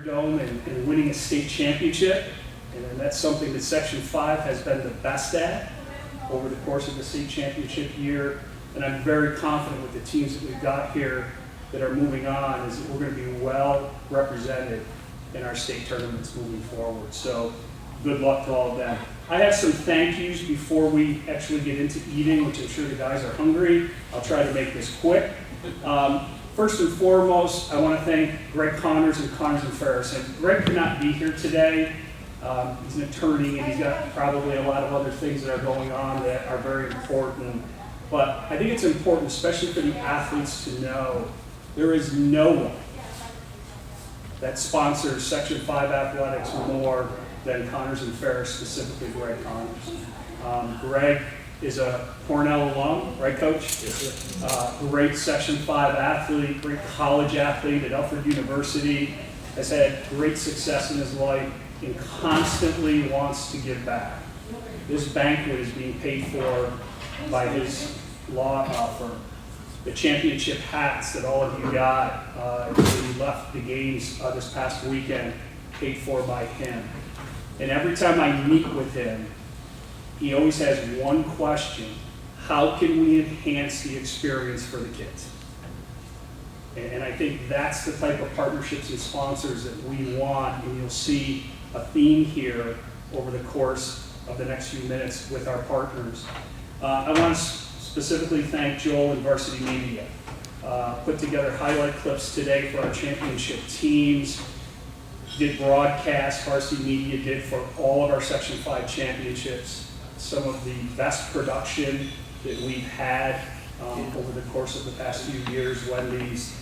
Dome and winning a state championship, and that's something that Section 5 has been the best at over the course of the state championship year. And I'm very confident with the teams that we've got here that are moving on is that we're going to be well represented in our state tournaments moving forward. So good luck to all of them. I have some thank yous before we actually get into eating, which I'm sure the guys are hungry. I'll try to make this quick. First and foremost, I want to thank Greg Connors and Ferris. And Greg could not be here today. He's an attorney, and he's got probably a lot of other things that are going on that are very important. But I think it's important, especially for the athletes, to know there is no one that sponsors Section 5 athletics more than Connors and Ferris, specifically Greg Connors. Greg is a Cornell alum, right, Coach? Yes, great Section 5 athlete, great college athlete at Alfred University, has had great success in his life and constantly wants to give back. This banquet is being paid for by his law firm. The championship hats that all of you got when you left the games this past weekend, paid for by him. And every time I meet with him, he always has one question: how can we enhance the experience for the kids? And I think that's the type of partnerships and sponsors that we want, and you'll see a theme here over the course of the next few minutes with our partners. I want to specifically thank Joel and Varsity Media. Put together highlight clips today for our championship teams. Did broadcast, Varsity Media did for all of our Section 5 championships. Some of the best production that we've had over the course of the past few years when these,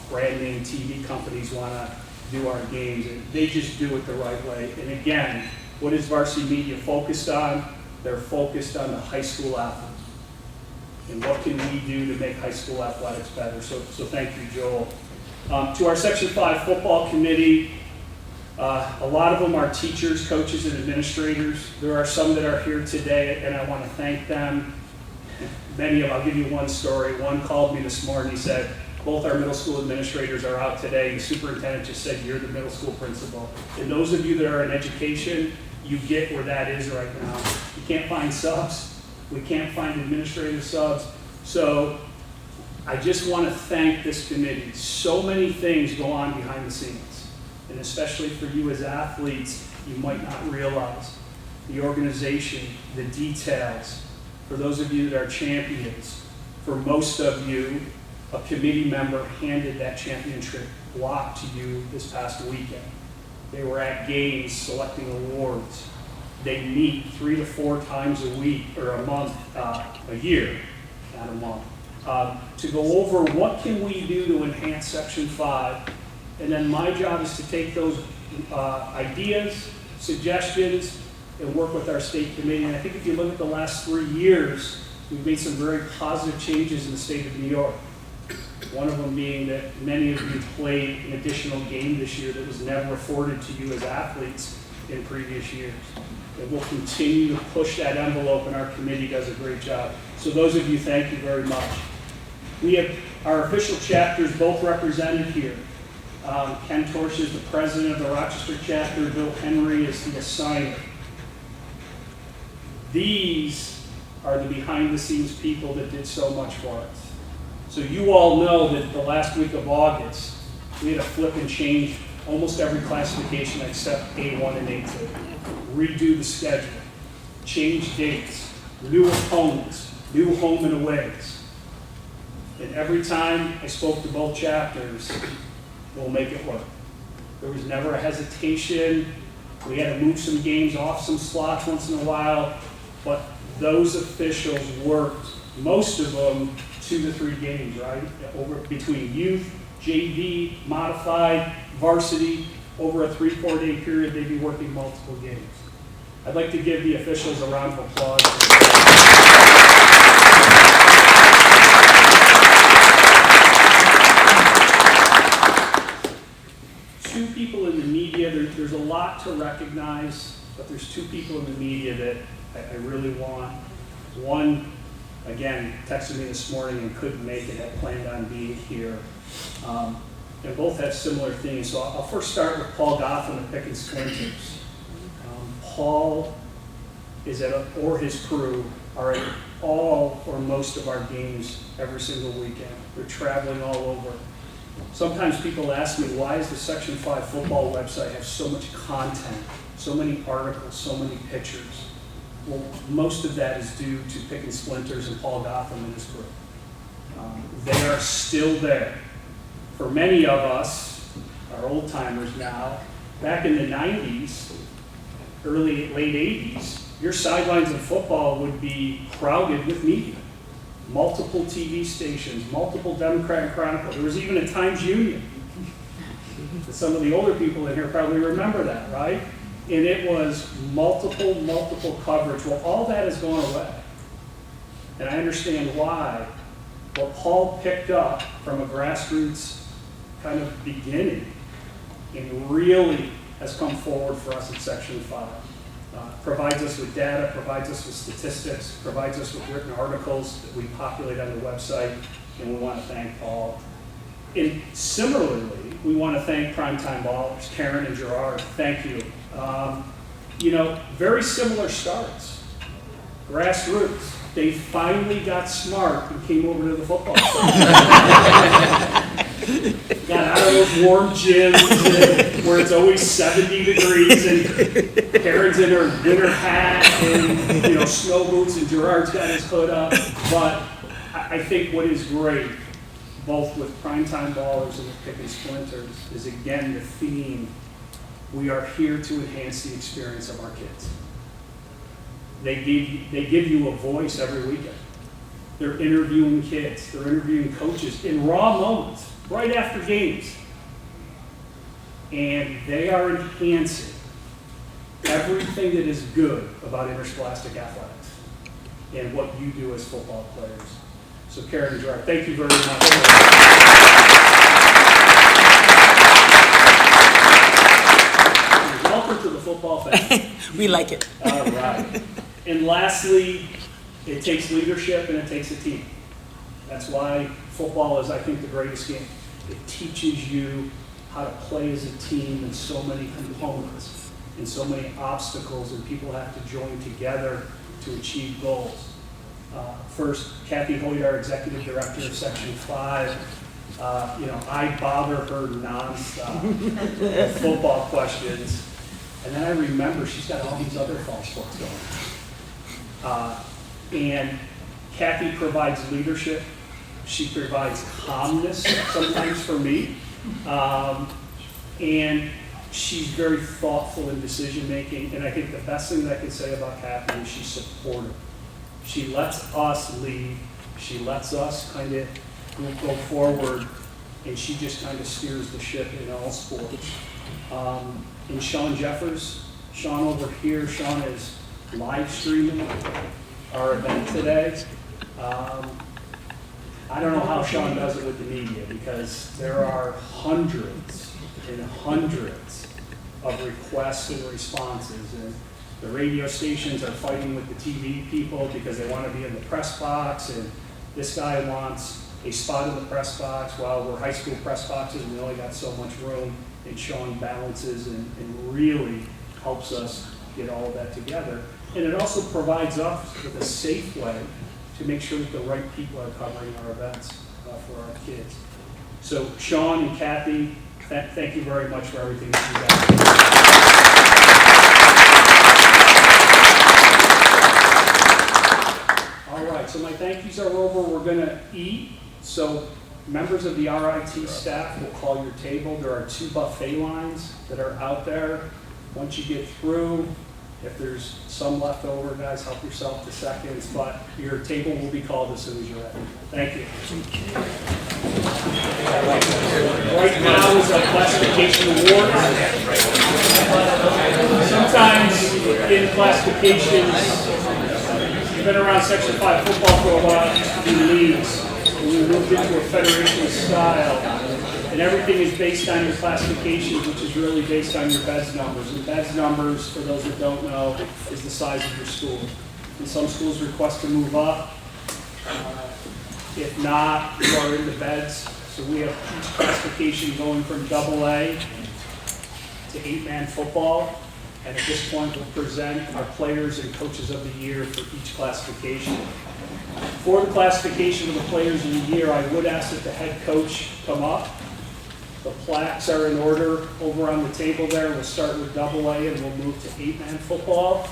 brand name TV companies want to do our games, and they just do it the right way. And again, what is Varsity Media focused on? They're focused on the high school athlete. And what can we do to make high school athletics better? So thank you, Joel. To our Section 5 football committee, a lot of them are teachers, coaches, and administrators. There are some that are here today, and I want to thank them. Many of them, I'll give you one story. One called me this morning. He said, both our middle school administrators are out today. The superintendent just said, you're the middle school principal. And those of you that are in education, you get where that is right now. You can't find subs. We can't find administrative subs. So I just want to thank this committee. So many things go on behind the scenes. And especially for you as athletes, you might not realize the organization, the details. For those of you that are champions, for most of you, a committee member handed that championship block to you this past weekend. They were at games selecting awards. They meet 3 to 4 times a week, or a month, a year, not a month, to go over what can we do to enhance Section 5. And then my job is to take those ideas, suggestions, and work with our state committee. And I think if you look at the last 3 years, we've made some very positive changes in the state of New York. One of them being that many of you played an additional game this year that was never afforded to you as athletes in previous years. And we'll continue to push that envelope, and our committee does a great job. So those of you, thank you very much. We have our official chapters both represented here. Ken Torsch is the president of the Rochester chapter. Bill Henry is the assigner. These are the behind-the-scenes people that did so much for us. So you all know that the last week of August, we had to flip and change almost every classification except A1 and A2. Redo the schedule, change dates, new opponents, new home and aways. And every time I spoke to both chapters, we'll make it work. There was never a hesitation. We had to move some games off some slots once in a while, but those officials worked, most of them, 2 to 3 games, right? Over between youth, JV, modified, varsity, over a 3-4 day period, they'd be working multiple games. I'd like to give the officials a round of applause. Two people in the media, there's a lot to recognize, but there's 2 people in the media that I really want. One, again, texted me this morning and couldn't make it, had planned on being here. and both have similar themes. So I'll first start with Paul Gotham and Picking Splinters. Paul or his crew are at all or most of our games every single weekend. They're traveling all over. Sometimes people ask me, why does the Section 5 football website have so much content, so many articles, so many pictures? Well, most of that is due to Picking Splinters and Paul Gotham and his crew. They are still there. For many of us, our old timers now, back in the 90s, late 80s, your sidelines of football would be crowded with media. Multiple TV stations, multiple Democrat and Chronicle. There was even a Times Union. Some of the older people in here probably remember that, right? And it was multiple coverage. Well, all that has gone away. And I understand why. What Paul picked up from a grassroots kind of beginning and really has come forward for us at Section 5. Provides us with data, provides us with statistics, provides us with written articles that we populate on the website, and we want to thank Paul. And similarly, we want to thank Primetime Ballers, Karen and Gerard. Thank you. Very similar starts. Grassroots. They finally got smart and came over to the football side. Got out of those warm gyms where it's always 70 degrees and Karen's in her winter hat and snow boots and Gerard's got his hood up. But I think what is great, both with Primetime Ballers and with Picking Splinters, is again the theme. We are here to enhance the experience of our kids. They give you a voice every weekend. They're interviewing kids. They're interviewing coaches in raw moments, right after games. And they are enhancing everything that is good about interscholastic athletics and what you do as football players. So Karen and Gerard, thank you very much. Welcome to the football family. We like it. All right. And lastly, it takes leadership and it takes a team. That's why football is, I think, the greatest game. It teaches you how to play as a team in so many components and so many obstacles, and people have to join together to achieve goals. First, Kathy Hoyt, our Executive Director of Section 5, I bother her nonstop with football questions, and then I remember she's got all these other fall sports going. And Kathy provides leadership. She provides calmness sometimes for me. And she's very thoughtful in decision making. And I think the best thing that I can say about Kathy is she's supportive. She lets us lead. She lets us kind of go forward. And she just kind of steers the ship in all sports. And Sean Jeffers, Sean over here, Sean is live streaming our event today. I don't know how Sean does it with the media, because there are hundreds and hundreds of requests and responses. And the radio stations are fighting with the TV people because they want to be in the press box, and this guy wants a spot in the press box. Well, we're high school press boxes and we only got so much room, and Sean balances and really helps us get all of that together. And it also provides us with a safe way to make sure that the right people are covering our events for our kids. So Sean and Kathy, thank you very much for everything that you guys do. All right, so my thank yous are over. We're going to eat. So members of the RIT staff will call your table. There are 2 buffet lines that are out there. Once you get through, if there's some left over, guys, help yourself to seconds, but your table will be called as soon as you're ready. Thank you. Right now is our classification award. Sometimes in classifications, you've been around Section 5 football for a while, in leagues, and we moved into a federation style. And everything is based on your classifications, which is really based on your BEDS numbers. And BEDS numbers, for those that don't know, is the size of your school. And some schools request to move up. If not, you are in the BEDS So we have each classification going from AA to 8-man football. And at this point, we'll present our players and coaches of the year for each classification. For the classification of the players of the year, I would ask that the head coach come up. The plaques are in order over on the table there. We'll start with AA and we'll move to 8-man football.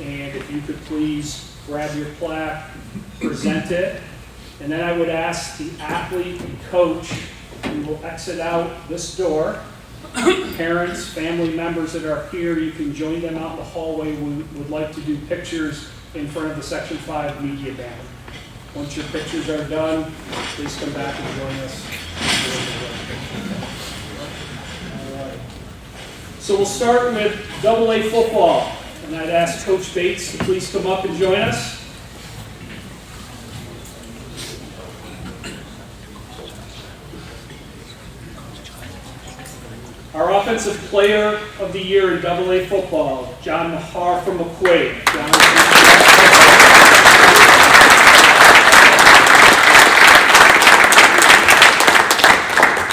And if you could please grab your plaque, present it. And then I would ask the athlete and coach, we will exit out this door. Parents, family members that are here, you can join them out in the hallway. We would like to do pictures in front of the Section 5 media band. Once your pictures are done, please come back and join us. All right. So we'll start with AA football. And I'd ask Coach Bates to please come up and join us. Our offensive player of the year in AA football, John Mahar from Banquet.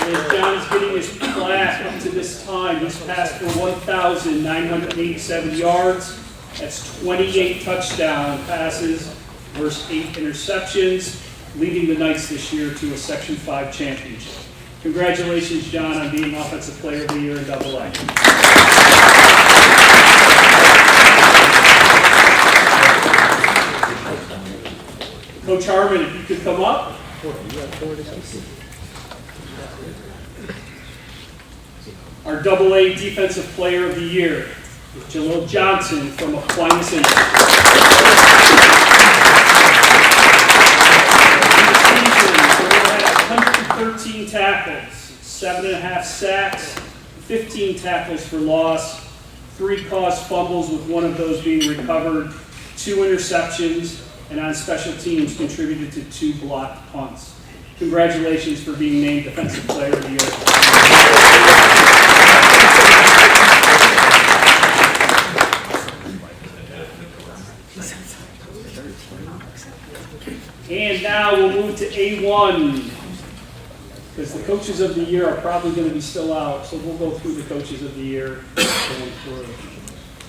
As John is getting his plaque up to this time, he's passed for 1,987 yards. That's 28 touchdown passes versus 8 interceptions, leading the Knights this year to a Section 5 championship. Congratulations, John, on being Offensive Player of the Year in AA. Coach Harmon, if you could come up. Our AA Defensive Player of the Year, Jalil Johnson from Aquinas Institute. 13 tackles, 7.5 sacks, 15 tackles for loss, 3 caused fumbles with one of those being recovered, 2 interceptions, and on special teams contributed to 2 blocked punts. Congratulations for being named Defensive Player of the Year. And now we'll move to A1, because the coaches of the year are probably going to be still out, so we'll go through the coaches of the year going through.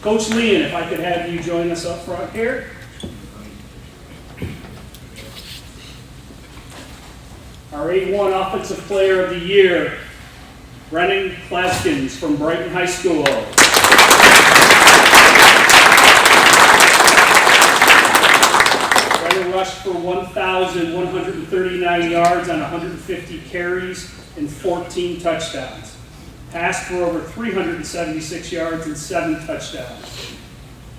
Coach Leon, if I could have you join us up front here. Our A1 Offensive Player of the Year, Brennan Klaskins from Brighton High School. Rushed for 1,139 yards on 150 carries and 14 touchdowns. Passed for over 376 yards and 7 touchdowns,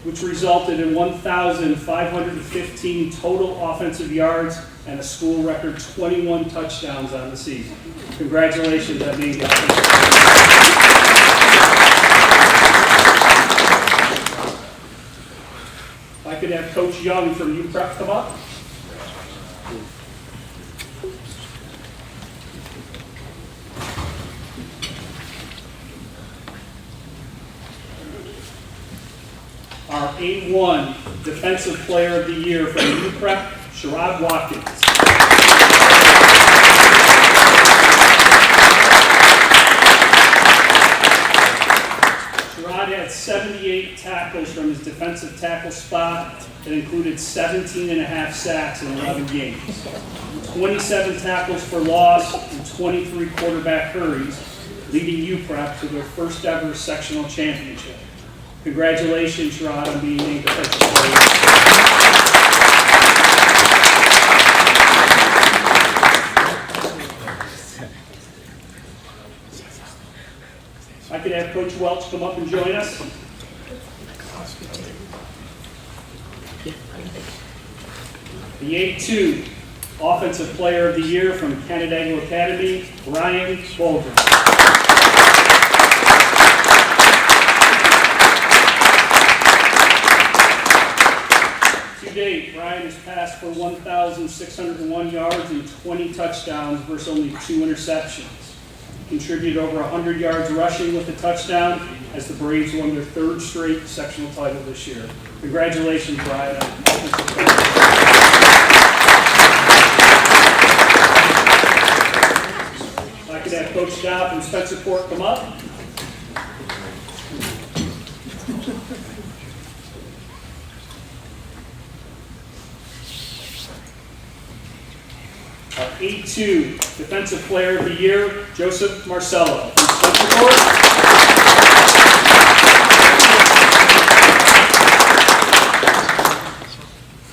which resulted in 1,515 total offensive yards and a school record 21 touchdowns on the season. Congratulations on being the offensive If I could have Coach Young from UPrep come up. Our A1 Defensive Player of the Year from UPrep, Sherrod Watkins. Sherrod had 78 tackles from his defensive tackle spot that included 17.5 sacks in 11 games, 27 tackles for loss, and 23 quarterback hurries, leading UPrep to their first ever sectional championship. Congratulations, Sherrod, on being named Defensive Player. I could have Coach Welch come up and join us. The A2 Offensive Player of the Year from Canandaigua Academy, Ryan Bolger. To date, Ryan has passed for 1,601 yards and 20 touchdowns versus only 2 interceptions. Contributed over 100 yards rushing with a touchdown as the Braves won their 3rd straight sectional title this year. Congratulations, Ryan. could have Coach Dow from Spencer Court come up. Our 8-2 Defensive Player of the Year, Joseph Marcello from Spencer Court.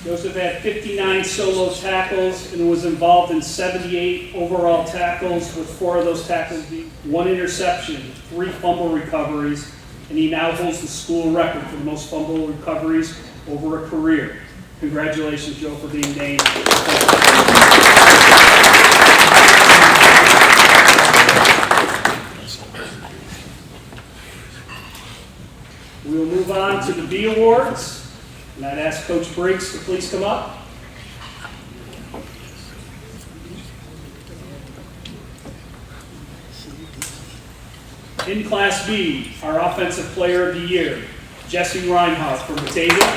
Joseph had 59 solo tackles and was involved in 78 overall tackles, with 4 of those tackles being 1 interception, 3 fumble recoveries, and he now holds the school record for the most fumble recoveries over a career. Congratulations, Joe, for being named. We will move on to the B Awards, and I'd ask Coach Briggs to please come up. In Class B, our Offensive Player of the Year, Jesse Reinhardt from Batavia.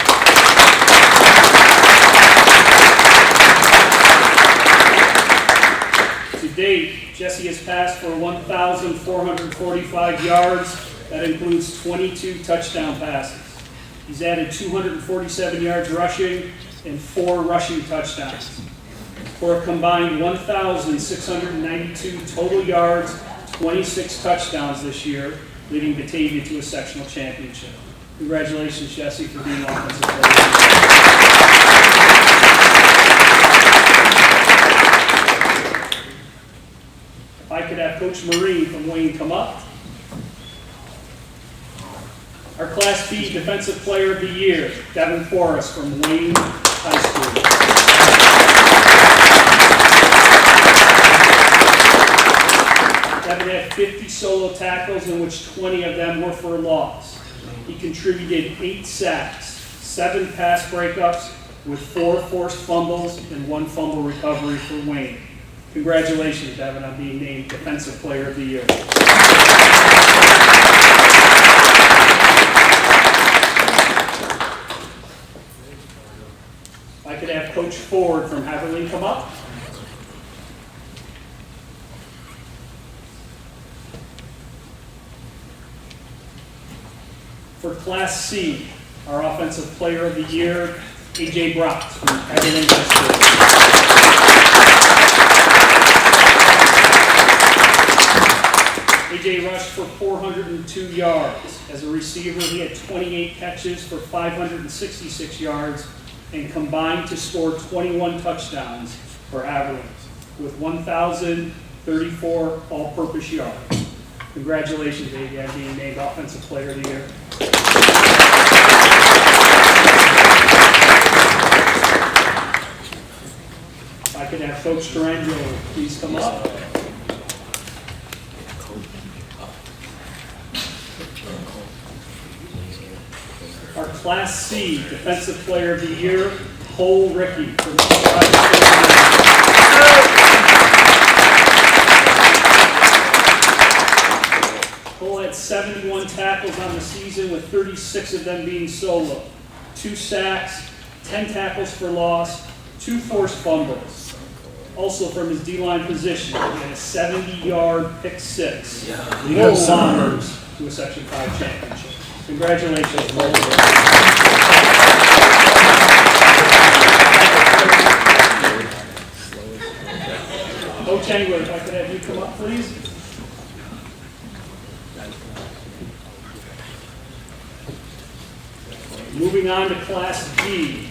To date, Jesse has passed for 1,445 yards. That includes 22 touchdown passes. He's added 247 yards rushing and 4 rushing touchdowns, for a combined 1,692 total yards, 26 touchdowns this year, leading Batavia to a sectional championship. Congratulations, Jesse, for being Offensive Player of the Year. If I could have Coach Marine from Wayne come up. Our Class B Defensive Player of the Year, Devin Forrest from Wayne High School. Devin had 50 solo tackles, in which 20 of them were for a loss. He contributed 8 sacks, 7 pass breakups, with 4 forced fumbles and 1 fumble recovery for Wayne. Congratulations, Devin, on being named Defensive Player of the Year. I could have Coach Ford from Haverly come up. For Class C, our Offensive Player of the Year, A.J. Brock from Haverly High School. A.J. rushed for 402 yards. As a receiver, he had 28 catches for 566 yards, and combined to score 21 touchdowns for Haverly, with 1,034 all-purpose yards. Congratulations, A.J., on being named Offensive Player of the Year. If I could have Coach Durangelo please come up. Our Class C Defensive Player of the Year, Cole Rickey from Cole had 71 tackles on the season, with 36 of them being solo. 2 sacks, 10 tackles for loss, 2 forced fumbles. Also from his D-line position, he had a 70-yard pick 6. Leading Bombers to a Section 5 championship. Congratulations, Cole. Coach Engler, if I could have you come up, please. Moving on to Class D,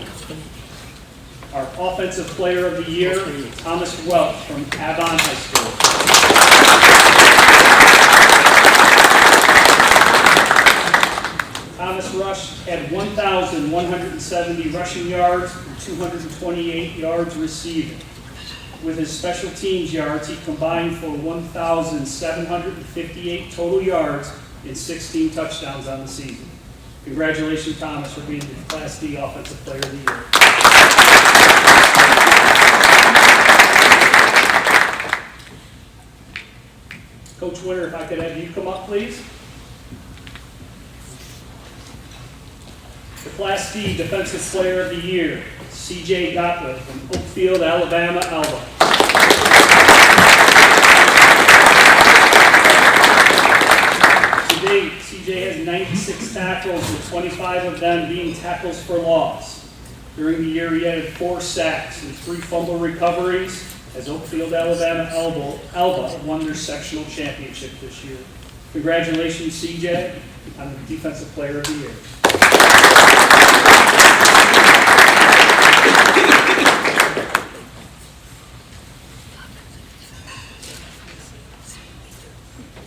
our Offensive Player of the Year, Thomas Welch from Avon High School. Thomas Rush had 1,170 rushing yards and 228 yards receiving. With his special teams yards, he combined for 1,758 total yards and 16 touchdowns on the season. Congratulations, Thomas, for being the Class D Offensive Player of the Year. Coach Winter, if I could have you come up, please. The Class D Defensive Player of the Year, C.J. Gottlieb from Oakfield, Alabama, Alba. has 96 tackles, with 25 of them being tackles for loss. During the year, he added 4 sacks and 3 fumble recoveries as Oakfield, Alabama Alba won their sectional championship this year. Congratulations, CJ, on the Defensive Player of the Year.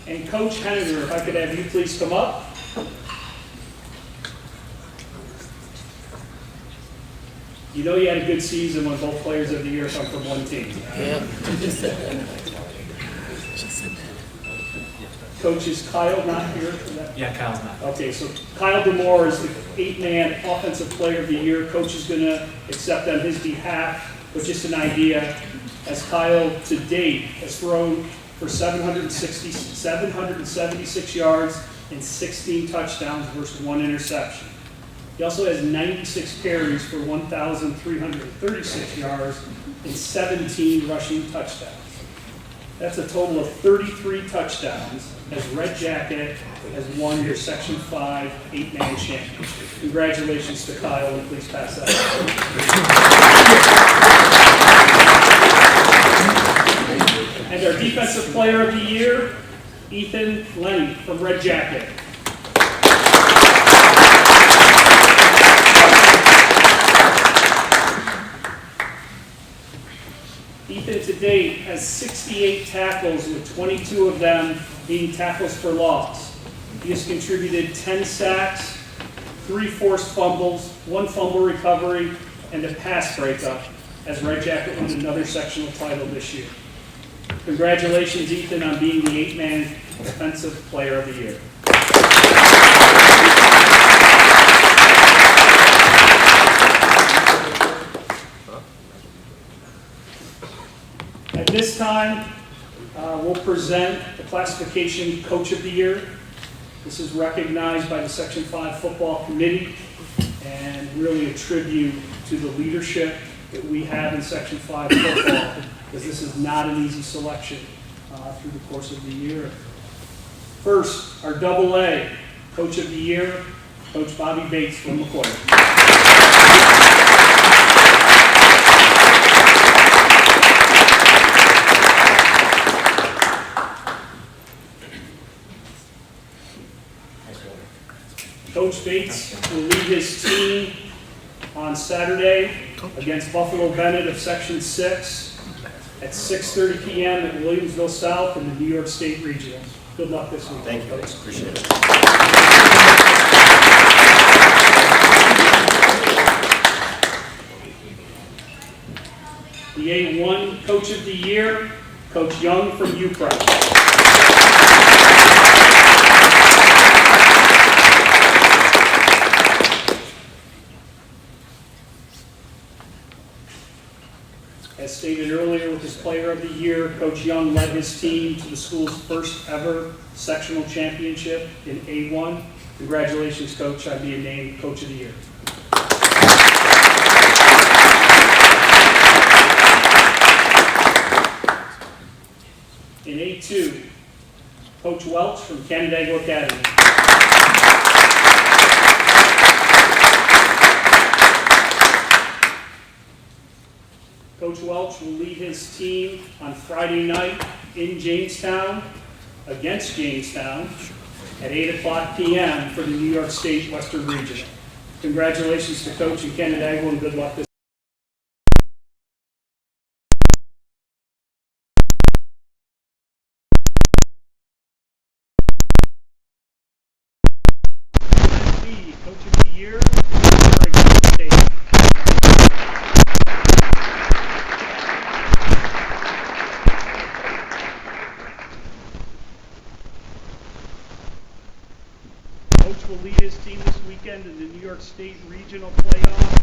And Coach Henninger, if I could have you please come up. You know you had a good season when both players of the year come from one team. Yeah. Coach, is Kyle not here for that? Yeah, Kyle's not. Okay, so Kyle DeMore is the 8-man offensive player of the year. Coach is going to accept on his behalf, but just an idea, as Kyle to date has thrown for 776 yards and 16 touchdowns versus 1 interception. He also has 96 carries for 1,336 yards and 17 rushing touchdowns. That's a total of 33 touchdowns as Red Jacket has won your Section 5 8-man championship. Congratulations to Kyle, and please pass that on. And our Defensive Player of the Year, Ethan Lenny from Red Jacket. Ethan to date has 68 tackles, with 22 of them being tackles for loss. He has contributed 10 sacks, 3 forced fumbles, 1 fumble recovery, and a pass breakup as Red Jacket won another sectional title this year. Congratulations, Ethan, on being the 8-man Defensive Player of the Year. At this time, we'll present the classification Coach of the Year. This is recognized by the Section 5 Football Committee and really a tribute to the leadership that we have in Section 5 football, because this is not an easy selection through the course of the year. First, our AA Coach of the Year, Coach Bobby Bates from McCoy. Coach Bates will lead his team on Saturday against Buffalo Bennett of Section 6 at 6:30 p.m. at Williamsville South in the New York State Regional. Good luck this week. Thank you, Coach. Appreciate it. The A1 Coach of the Year, Coach Young from UPRA. As stated earlier, with his Player of the Year, Coach Young led his team to the school's first ever sectional championship in A1. Congratulations, Coach, on being named Coach of the Year. In A2, Coach Welch from Canandaigua Academy. Coach Welch will lead his team on Friday night in Jamestown against Jamestown at 8:00 p.m. for the New York State Western Regional. Congratulations to Coach in Canandaigua and good luck this Coach of the Year, State. Coach will lead his team this weekend in the New York State Regional Playoff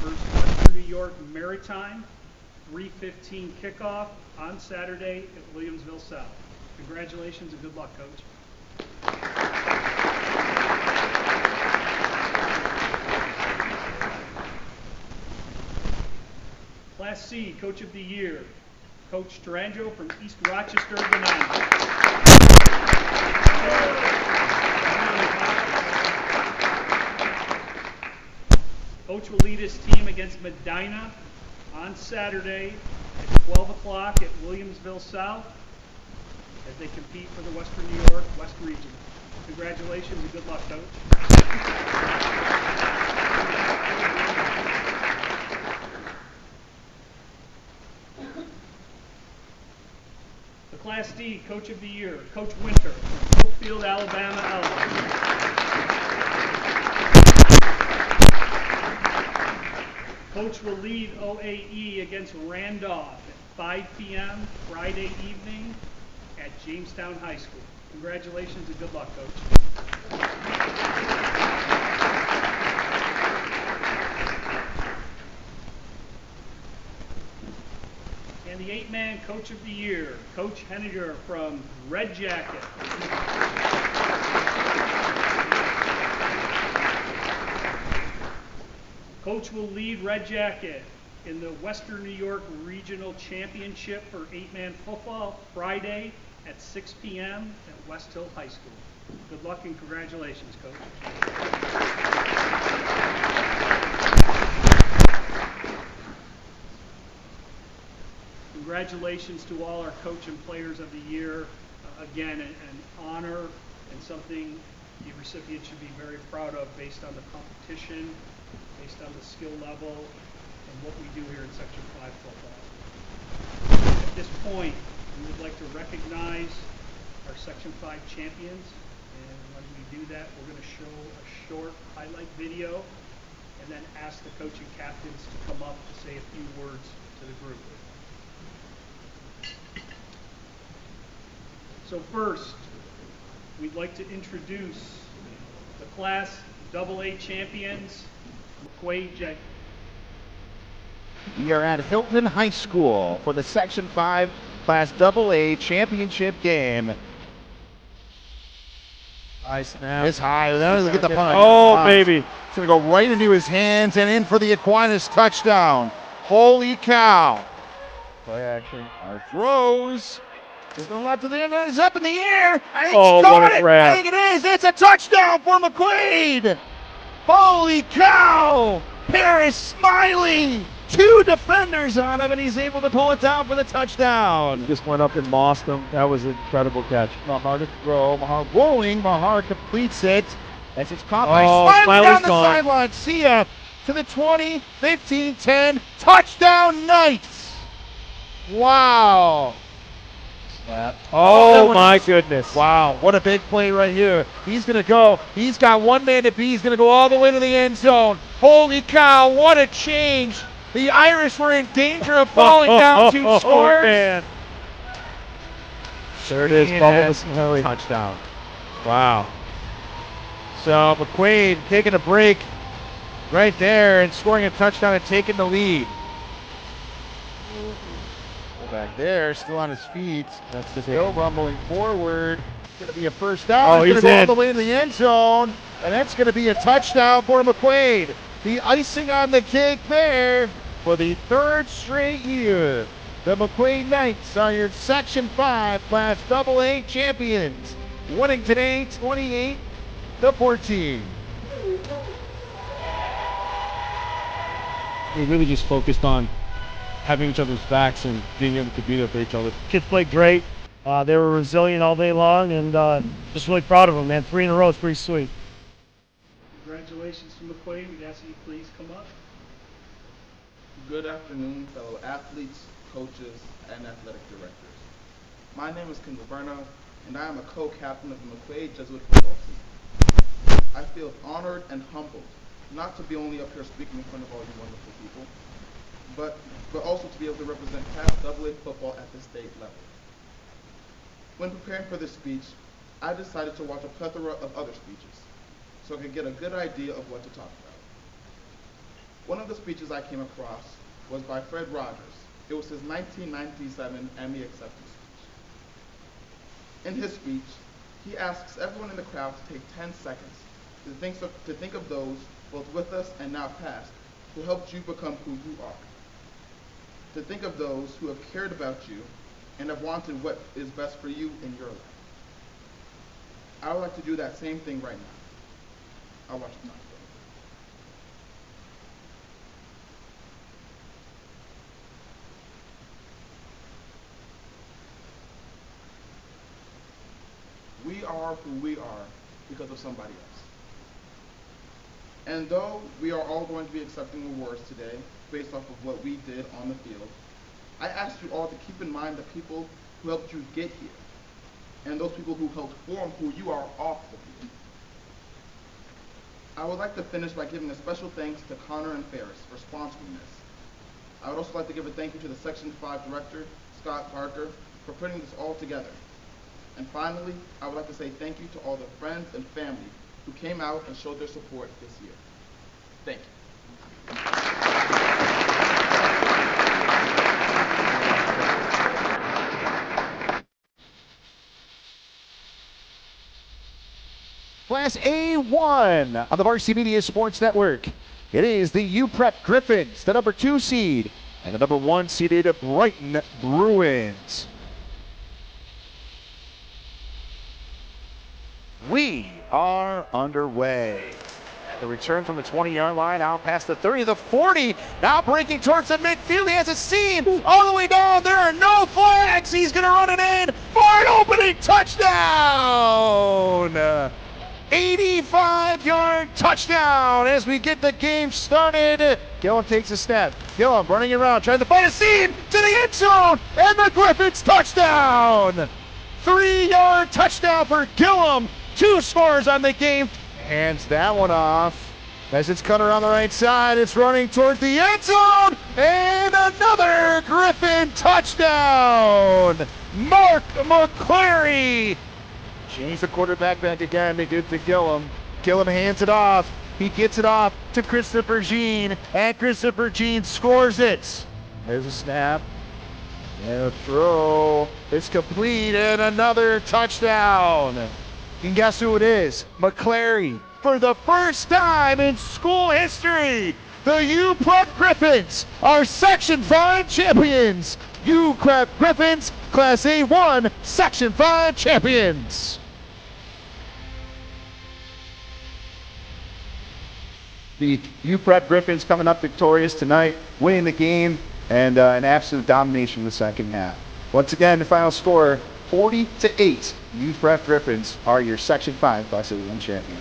versus Western New York Maritime. 3:15 kickoff on Saturday at Williamsville South. Congratulations and good luck, Coach. Class C, Coach of the Year, Coach Tarango from East Rochester, Vermont. this team against Medina on Saturday at 12 o'clock at Williamsville South as they compete for the Western New York West Region. Congratulations and good luck, Coach. The Class D Coach of the Year, Coach Winter from Oakfield, Alabama, Coach will lead OAE against Randolph at 5 p.m. Friday evening at Jamestown High School. Congratulations and good luck, Coach. And the 8-man Coach of the Year, Coach Henniger from Red Jacket. Coach will lead Red Jacket in the Western New York Regional Championship for 8-man football Friday at 6 p.m. at West Hill High School. Good luck and congratulations, Coach. Congratulations to all our Coach and Players of the Year. Again, an honor and something the recipient should be very proud of based on the competition, based on the skill level, and what we do here in Section 5 football. At this point, we would like to recognize our Section 5 champions, and when we do that, we're going to show a short highlight video and then ask the coach and captains to come up to say a few words to the group. So first, we'd like to introduce the Class AA champions, McQuaid J. We are at Hilton High School for the Section 5 Class AA championship game. High snap. It's high. Look at the punt. Oh, baby. It's going to go right into his hands and in for the Aquinas touchdown. Holy cow. Play action. Our throws. It's going left to the end. It's up in the air. I think Oh, he's got what a it. grab. I think it is. It's a touchdown for McQuaid. Holy cow. Ferris smiling. 2 defenders on him, and he's able to pull it down for the touchdown. Just went up and mossed him. That was an incredible catch. Mahar to throw. Mahar rolling. Mahar completes it. As it's caught by Oh, Smiley down Smiley's the gone. sideline. See ya. To the 20, 15, 10. Touchdown Knights. Wow. Oh, my goodness. Wow, what a big play right here. He's going to go. He's got one man to beat. He's going to go all the way to the end zone. Holy cow, what a change. The Irish were in danger of falling down 2 scores. Oh, man. There it is. Bubble And the Smelly. touchdown. Wow. So McQuaid taking a break right there and scoring a touchdown and taking the lead. Back there, still on his feet. That's the Still rumbling forward. It's going to be a first down. Oh, He's he's going to go all in. the way to the end zone. And that's going to be a touchdown for McQuaid. The icing on the cake there for the 3rd straight year. The McQuaid Knights are your Section 5 Class AA champions. Winning today 28-14. We really just focused on having each other's backs and being able to be there for each other. Kids played great. They were resilient all day long, and just really proud of them, man. 3 in a row is pretty sweet. Congratulations to McQuaid. We'd ask you to please come up. Good afternoon, fellow athletes, coaches, and athletic directors. My name is Kendall Berna, and I am a co-captain of the McQuaid Jesuit football team. I feel honored and humbled not to be only up here speaking in front of all you wonderful people, but also to be able to represent Class AA football at the state level. When preparing for this speech, I decided to watch a plethora of other speeches so I could get a good idea of what to talk about. One of the speeches I came across was by Fred Rogers. It was his 1997 Emmy acceptance speech. In his speech, he asks everyone in the crowd to take 10 seconds to think of those, both with us and now past, who helped you become who you are. To think of those who have cared about you and have wanted what is best for you in your life. I would like to do that same thing right now. I'll watch the time. We are who we are because of somebody else. And though we are all going to be accepting awards today based off of what we did on the field, I ask you all to keep in mind the people who helped you get here and those people who helped form who you are off the field. I would like to finish by giving a special thanks to Connor and Ferris for sponsoring this. I would also like to give a thank you to the Section 5 Director, Scott Parker, for putting this all together. And finally, I would like to say thank you to all the friends and family who came out and showed their support this year. Thank you. Class A1 on the Varsity Media Sports Network. It is the UPrep Griffins, the number 2 seed, and the number 1 seeded Brighton Bruins. We are underway. The return from the 20-yard line, out past the 30, the 40, now breaking towards the midfield. He has a seam all the way down. There are no flags. He's going to run it in for an opening touchdown. 85-yard touchdown as we get the game started. Gillum takes a snap. Gillum running around, trying to find a seam to the end zone, and the Griffins touchdown. 3-yard touchdown for Gillum. 2 scores on the game. Hands that one off. As it's cut around the right side, it's running toward the end zone, and another Griffin touchdown. Mark McClary. Change the quarterback back again. They did to Gillum. Gillum hands it off. He gets it off to Christopher Jean, and Christopher Jean scores it. There's a snap. And a throw. It's complete, and another touchdown. You can guess who it is. McClary. For the first time in school history, the UPrep Griffins are Section 5 champions. UPrep Griffins, Class A1, Section 5 champions. The UPrep Griffins coming up victorious tonight, winning the game, and an absolute domination in the second half. Once again, the final score, 40-8. UPrep Griffins are your Section 5 Class A1 champion.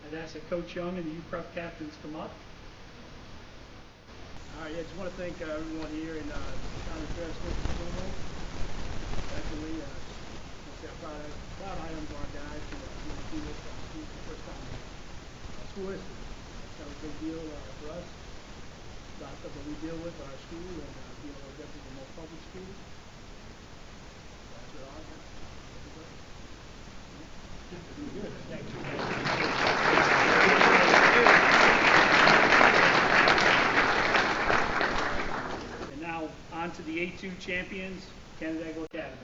I'd ask that Coach Young and the UPrep captains come up. All right, I just want to thank everyone here in town of Ferris. Actually, proud items on our guys to do this for the first time in school history. That was a big deal for us. A lot of stuff that we deal with at our school and being able to get to the more public school. That's what I got. Good. Thank you. And now on to the A2 champions, Canandaigua Academy.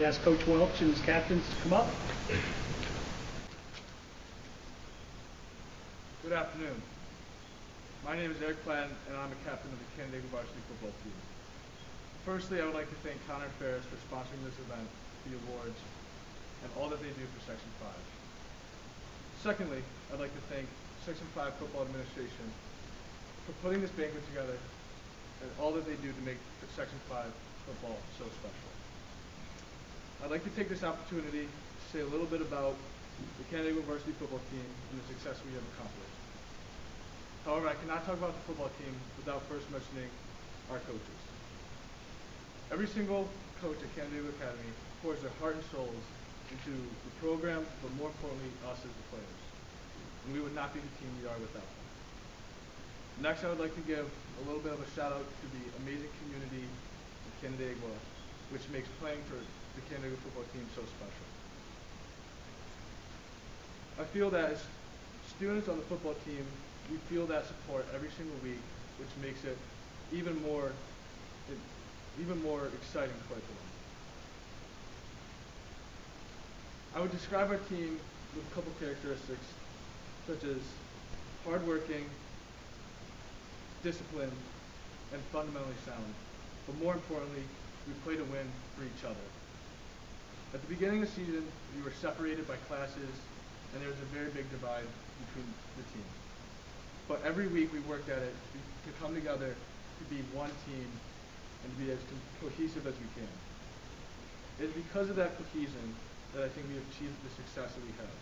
ask Coach Welch and his captains to come up. Good afternoon. My name is Eric Platt, and I'm a captain of the Canandaigua varsity football team. Firstly, I would like to thank Connor and Ferris for sponsoring this event, the awards, and all that they do for Section 5. Secondly, I'd like to thank Section 5 football administration for putting this banquet together and all that they do to make Section 5 football so special. I'd like to take this opportunity to say a little bit about the Canandaigua varsity football team and the success we have accomplished. However, I cannot talk about the football team without first mentioning our coaches. Every single coach at Canandaigua Academy pours their heart and souls into the program, but more importantly, us as the players. And we would not be the team we are without them. Next, I would like to give a little bit of a shout out to the amazing community of Canandaigua, which makes playing for the Canandaigua football team so special. I feel that as students on the football team, we feel that support every single week, which makes it even more exciting to play for them. I would describe our team with a couple characteristics, such as hardworking, disciplined, and fundamentally sound. But more importantly, we play to win for each other. At the beginning of the season, we were separated by classes, and there was a very big divide between the teams. But every week we worked at it to come together, to be one team, and to be as cohesive as we can. It is because of that cohesion that I think we have achieved the success that we have.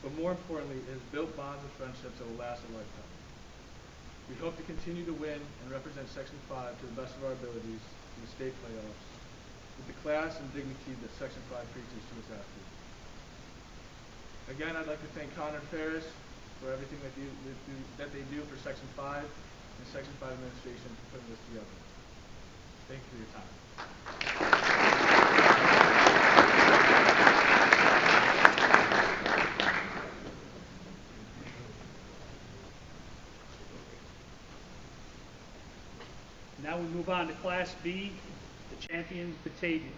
But more importantly, it has built bonds and friendships that will last a lifetime. We hope to continue to win and represent Section 5 to the best of our abilities in the state playoffs with the class and dignity that Section 5 preaches to its athletes. Again, I'd like to thank Connor and Ferris for everything that they do for Section 5 and Section 5 administration for putting this together. Thank you for your time. Now we move on to Class B, the champions Batavia.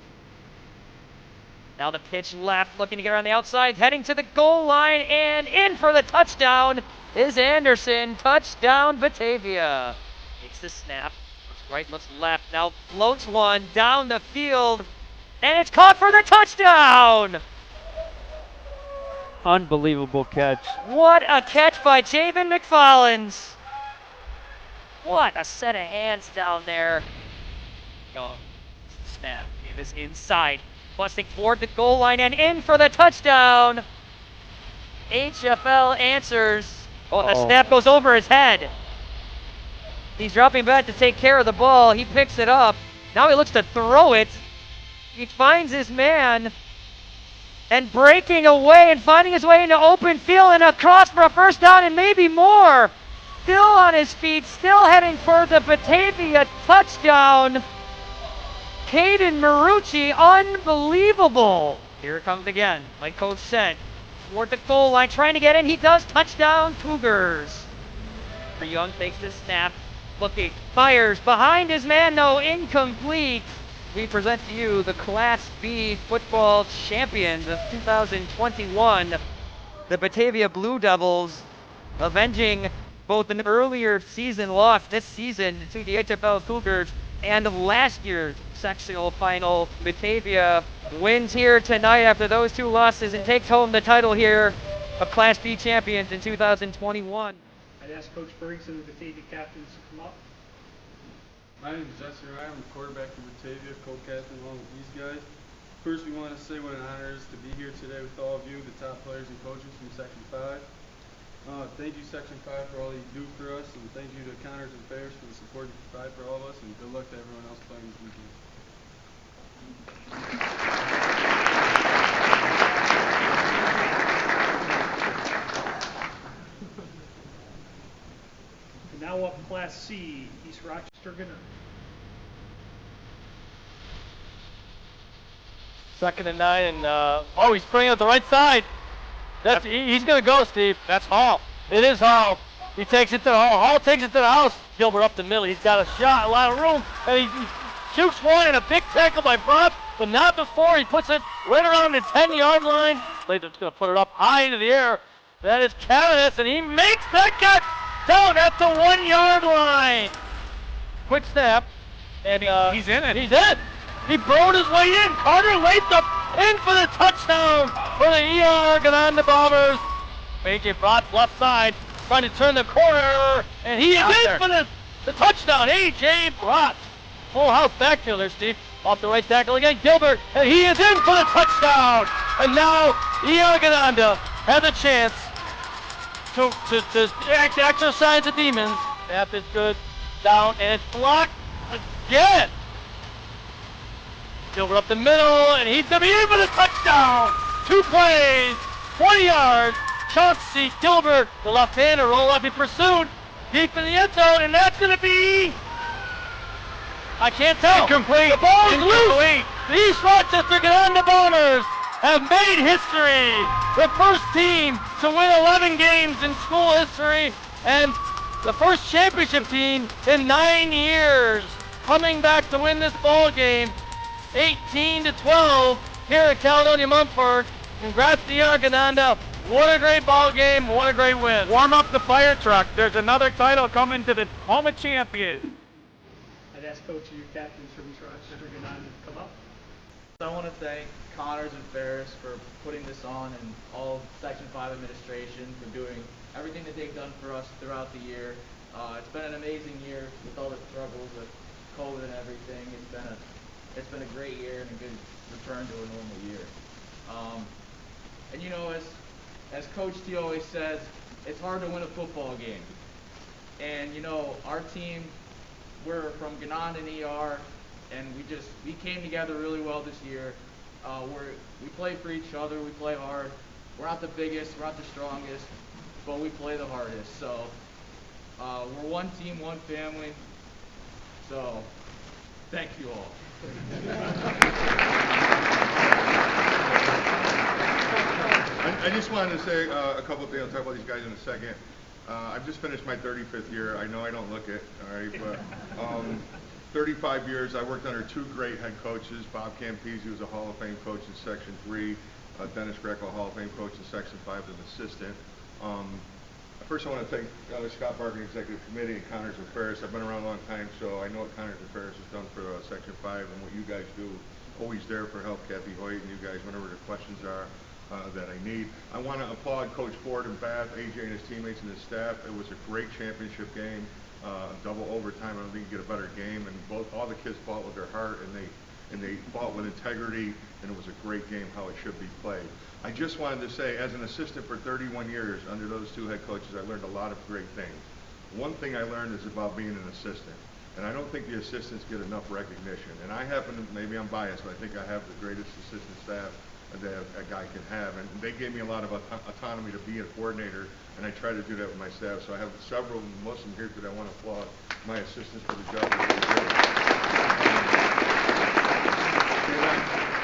Now the pitch left, looking to get around the outside, heading to the goal line, and in for the touchdown is Anderson. Touchdown, Batavia. Takes the snap, looks right, looks left, now floats one down the field, and it's caught for the touchdown! Unbelievable catch. What a catch by Javen McFarland's. What a set of hands down there. Oh, snap, it is inside. Busting toward the goal line and in for the touchdown. HFL answers. Oh, the snap goes over his head. He's dropping back to take care of the ball. He picks it up. Now he looks to throw it. He finds his man. And breaking away and finding his way into open field and across for a first down and maybe more. Still on his feet, still heading for the Batavia touchdown. Caden Marucci, unbelievable. Here it comes again, like Coach said. Toward the goal line, trying to get in. He does. Touchdown, Cougars. Young takes the snap. Looking, fires behind his man, though, incomplete. We present to you the Class B football champions of 2021, the Batavia Blue Devils, avenging both an earlier season loss this season to the HFL Cougars and last year's sectional final. Batavia wins here tonight after those two losses and takes home the title here of Class B champions in 2021. I'd ask Coach Briggs and the Batavia captains to come up. My name is Jesse Ryan. I'm quarterback for Batavia, co-captain along with these guys. First, we want to say what an honor it is to be here today with all of you, the top players and coaches from Section 5. Thank you, Section 5, for all that you do for us, and thank you to Connors and Ferris for the support you provide for all of us, and good luck to everyone else playing this weekend. And now up Class C, East Rochester Gunner. Second and 9, and he's putting it at the right side. He's going to go, Steve. That's Hall. It is Hall. He takes it to Hall. Hall takes it to the house. Gilbert up the middle. He's got a shot, a lot of room, and he shoots one, and a big tackle by Bob, but not before he puts it right around the 10-yard line. Later's going to put it up high into the air. That is Ferris, and he makes that catch down at the 1-yard line. Quick snap, and he's in it. He's in. He broed his way in. Carter Lathrop in for the touchdown for the Granada Bombers. A.J. Brott's left side, trying to turn the corner, and he is in for the touchdown. A.J. Brott. Full house backfield there, Steve. Off the right tackle again, Gilbert, and he is in for the touchdown. And now Granada has a chance to exercise the demons. Snap is good. Down, and it's blocked again. Gilbert up the middle, and he's going to be in for the touchdown. 2 plays, 20 yards. Chauncey Gilbert, the left-hander, roll up in pursuit. Deep in the end zone, and that's going to be... I can't tell. Incomplete. The ball is loose. The East Rochester Granada Bombers have made history. The first team to win 11 games in school history, and the first championship team in 9 years, coming back to win this ball game, 18-12 here at Caledonia Mumford. Congrats to Granada. What a great ball game. What a great win. Warm up the fire truck. There's another title coming to the home of champions. I'd ask Coach your captains from East Rochester Granada to come up. So I want to thank Connors and Ferris for putting this on, and all of Section 5 administration for doing everything that they've done for us throughout the year. It's been an amazing year with all the struggles of COVID and everything. It's been a great year and a good return to a normal year. And you know, as Coach T always says, it's hard to win a football game. And you know, our team, we're from Granada and ER, and we came together really well this year. We play for each other, we play hard. We're not the biggest, we're not the strongest, but we play the hardest. So we're one team, one family. So thank you all. I just wanted to say a couple of things. I'll talk about these guys in a second. I've just finished my 35th year. I know I don't look it, all right, but 35 years. I worked under 2 great head coaches. Bob Campese, who was a Hall of Fame coach in Section 3. Dennis Greco, Hall of Fame coach in Section 5 as an assistant. First, I want to thank Scott Barker, Executive Committee, and Connors and Ferris. I've been around a long time, so I know what Connors and Ferris has done for Section 5 and what you guys do. Always there for help, Kathy Hoyt and you guys, whenever the questions are that I need. I want to applaud Coach Ford and Bath, AJ and his teammates and his staff. It was a great championship game, double overtime. I don't think you get a better game, and all the kids fought with their heart, and they fought with integrity, and it was a great game how it should be played. I just wanted to say, as an assistant for 31 years under those 2 head coaches, I learned a lot of great things. One thing I learned is about being an assistant, and I don't think the assistants get enough recognition. And I happen to, maybe I'm biased, but I think I have the greatest assistant staff that a guy can have, and they gave me a lot of autonomy to be a coordinator, and I try to do that with my staff. So I have several, most of them here that I want to applaud my assistants for the job that they did.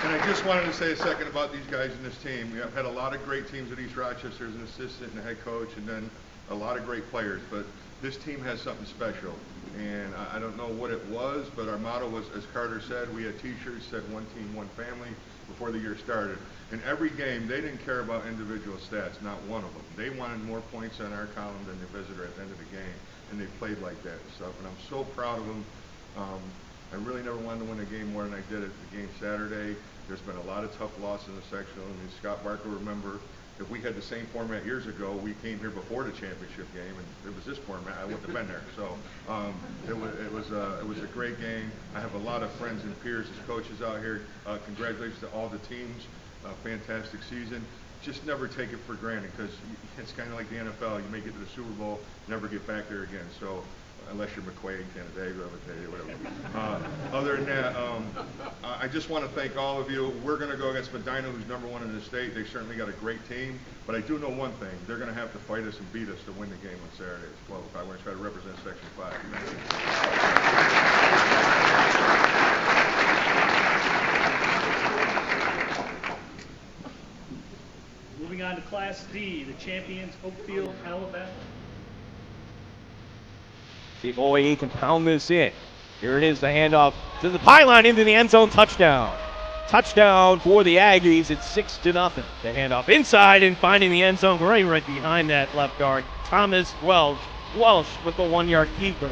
And I just wanted to say a second about these guys in this team. We have had a lot of great teams at East Rochester as an assistant and a head coach, and then a lot of great players, but this team has something special. And I don't know what it was, but our motto was, as Carter said, we had t-shirts that said 1 team, 1 family before the year started. In every game, they didn't care about individual stats, not one of them. They wanted more points on our column than the visitor at the end of the game, and they played like that and stuff. And I'm so proud of them. I really never wanted to win a game more than I did at the game Saturday. There's been a lot of tough losses in the sectional. I mean, Scott Barker, remember, if we had the same format years ago, we came here before the championship game, and it was this format, I wouldn't have been there. So it was a great game. I have a lot of friends and peers as coaches out here. Congratulations to all the teams. Fantastic season. Just never take it for granted, because it's kind of like the NFL. You may get to the Super Bowl, never get back there again. So unless you're McQuaid, Canada, whatever. Other than that, I just want to thank all of you. We're going to go against Medina, who's #1 in the state. They certainly got a great team, but I do know one thing: they're going to have to fight us and beat us to win the game on Saturday at 12. I'm going to try to represent Section 5. Moving on to Class D, the champions, Oakfield, Alabama. See if OAE can pound this in. Here it is, the handoff to the pylon into the end zone, touchdown. Touchdown for the Aggies. It's 6-0. The handoff inside and finding the end zone right behind that left guard. Thomas Welsh with the 1-yard keeper.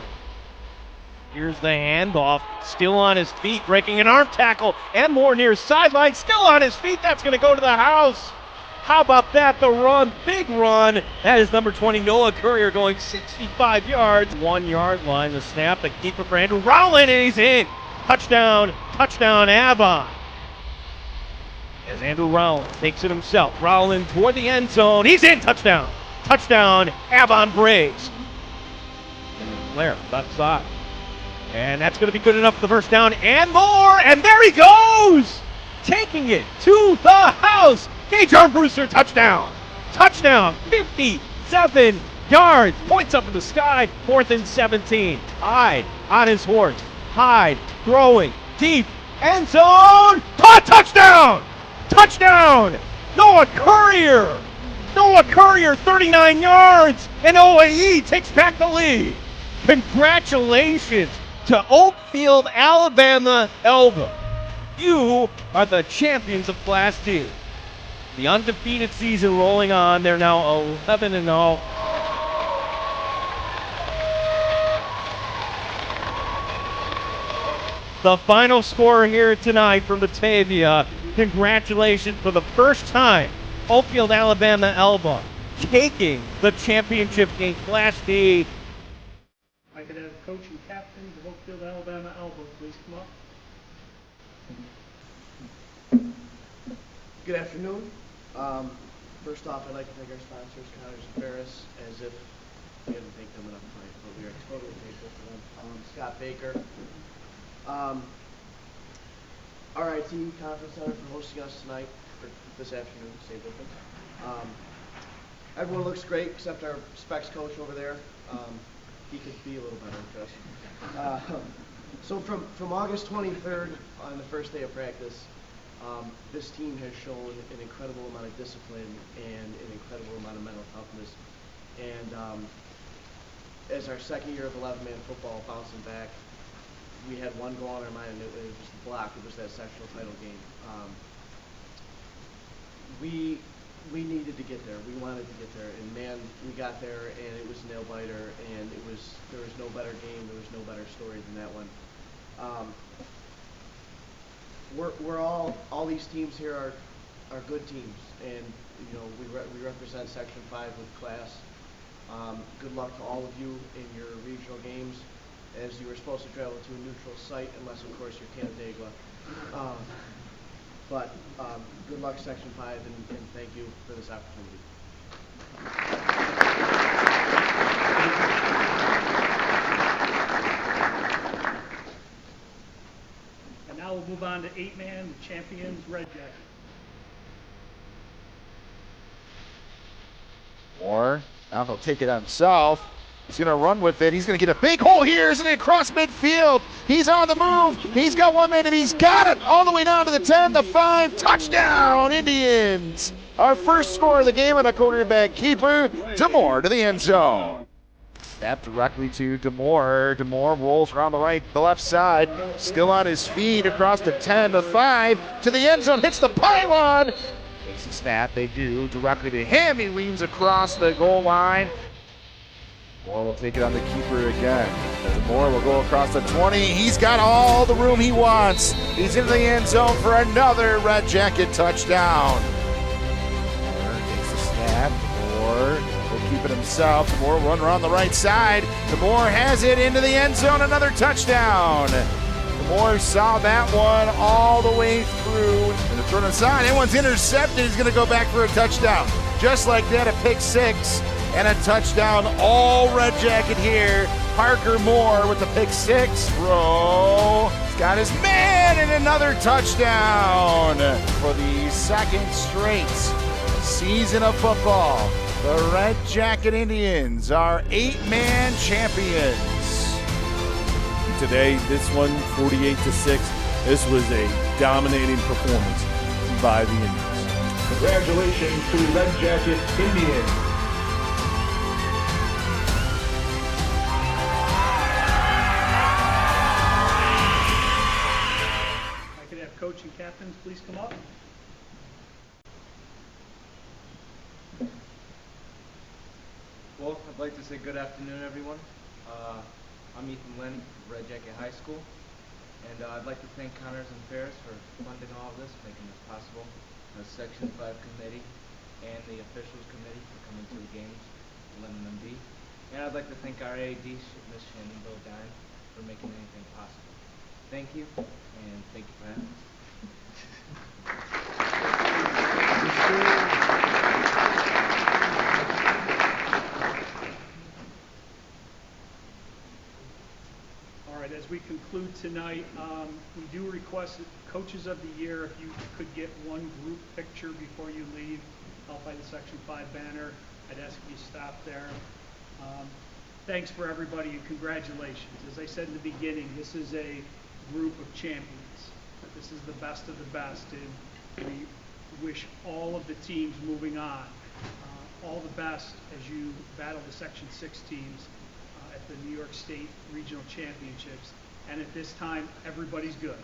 Here's the handoff. Still on his feet, breaking an arm tackle. And more near sideline. Still on his feet. That's going to go to the house. How about that? The run, big run. That is number 20, Noah Courier, going 65 yards. 1-yard line, the snap, the keeper for Andrew Rowland, and he's in. Touchdown, Avon. As Andrew Rowland takes it himself. Rowland toward the end zone. He's in. Touchdown, Avon Braves. Blair, left side. And that's going to be good enough for the first down and more. And there he goes, taking it to the house. Gage Armbruster, touchdown, 57 yards, points up in the sky, 4th and 17. Hyde on his horse, Hyde throwing deep, end zone, touchdown, Noah Courier, 39 yards, and OAE takes back the lead. Congratulations to Oakfield, Alabama, Elba. You are the champions of Class D. The undefeated season rolling on. They're now 11-0. The final score here tonight from Batavia. Congratulations for the first time. Oakfield, Alabama, Elba taking the championship game, Class D. I could have coach and captain of Oakfield, Alabama, Elba, please come up. Good afternoon. First off, I'd like to thank our sponsors, Connors and Ferris, as if we haven't thanked them enough tonight, but we are totally thankful for them. Scott Baker. RIT Conference Center for hosting us tonight, or this afternoon, same difference. Everyone looks great except our specs coach over there. He could be a little better, Chris. So from August 23rd on the first day of practice, this team has shown an incredible amount of discipline and an incredible amount of mental toughness. And as our second year of 11-man football bouncing back, we had one goal on our mind, and it was the block. It was that sectional title game. We needed to get there. We wanted to get there, and man, we got there, and it was a nail biter. And there was no better game. There was no better story than that one. We're all these teams here are good teams, and we represent Section 5 with class. Good luck to all of you in your regional games, as you were supposed to travel to a neutral site, unless of course you're Canandaigua. But good luck, Section 5, and thank you for this opportunity. And now we'll move on to 8-man champions, Red Jacket. Moore, now he'll take it on himself. He's going to run with it. He's going to get a big hole here. Isn't it across midfield? He's on the move. He's got 1 man, and he's got it all the way down to the 10, the 5. Touchdown, Indians. Our first score of the game on a quarterback keeper. DeMoore to the end zone. Snap directly to DeMoore. DeMoore rolls around the left side. Still on his feet across the 10, the 5, to the end zone. Hits the pylon. Takes the snap. They do. Directly to him. He leans across the goal line. Moore will take it on the keeper again. Moore will go across the 20. He's got all the room he wants. He's in the end zone for another Red Jacket touchdown. Moore takes the snap. Moore will keep it himself. Moore will run around the right side. Moore has it into the end zone. Another touchdown. Moore saw that one all the way through. And the throw inside. That one's intercepted. He's going to go back for a touchdown. Just like that, a pick 6. And a touchdown, all Red Jacket here. Parker Moore with the pick 6 throw. He's got his man, and another touchdown for the second straight season of football. The Red Jacket Indians are 8-man champions. Today, this one, 48-6. This was a dominating performance by the Indians. Congratulations to the Red Jacket Indians. I could have coach and captain captains please come up? Well, I'd like to say good afternoon, everyone. I'm Ethan Lenny from Red Jacket High School, and I'd like to thank Connors and Ferris for funding all of this, making this possible, the Section 5 committee and the officials committee for coming to the games and letting them be. And I'd like to thank our AD, Miss Shannon Bodine, for making anything possible. Thank you, and thank you for having us. All right, as we conclude tonight, we do request that Coaches of the Year, if you could get one group picture before you leave, out by the Section 5 banner. I'd ask if you stop there. Thanks for everybody and congratulations. As I said in the beginning, this is a group of champions. This is the best of the best, and we wish all of the teams moving on all the best as you battle the Section 6 teams at the New York State Regional Championships. And at this time, everybody's good.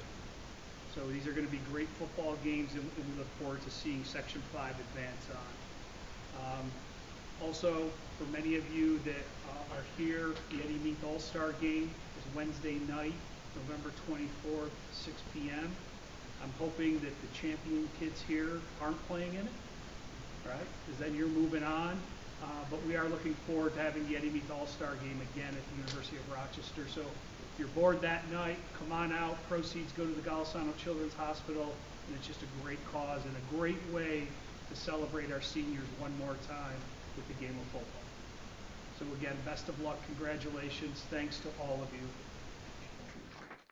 So these are going to be great football games, and we look forward to seeing Section 5 advance on. Also, for many of you that are here, the Eddie Meath All-Star Game is Wednesday night, November 24th, 6 p.m. I'm hoping that the champion kids here aren't playing in it, right? Because then you're moving on. But we are looking forward to having the Eddie Meath All-Star Game again at the University of Rochester. So if you're bored that night, come on out. Proceeds go to the Golisano Children's Hospital, and it's just a great cause and a great way to celebrate our seniors one more time with the game of football. So again, best of luck, congratulations, thanks to all of you.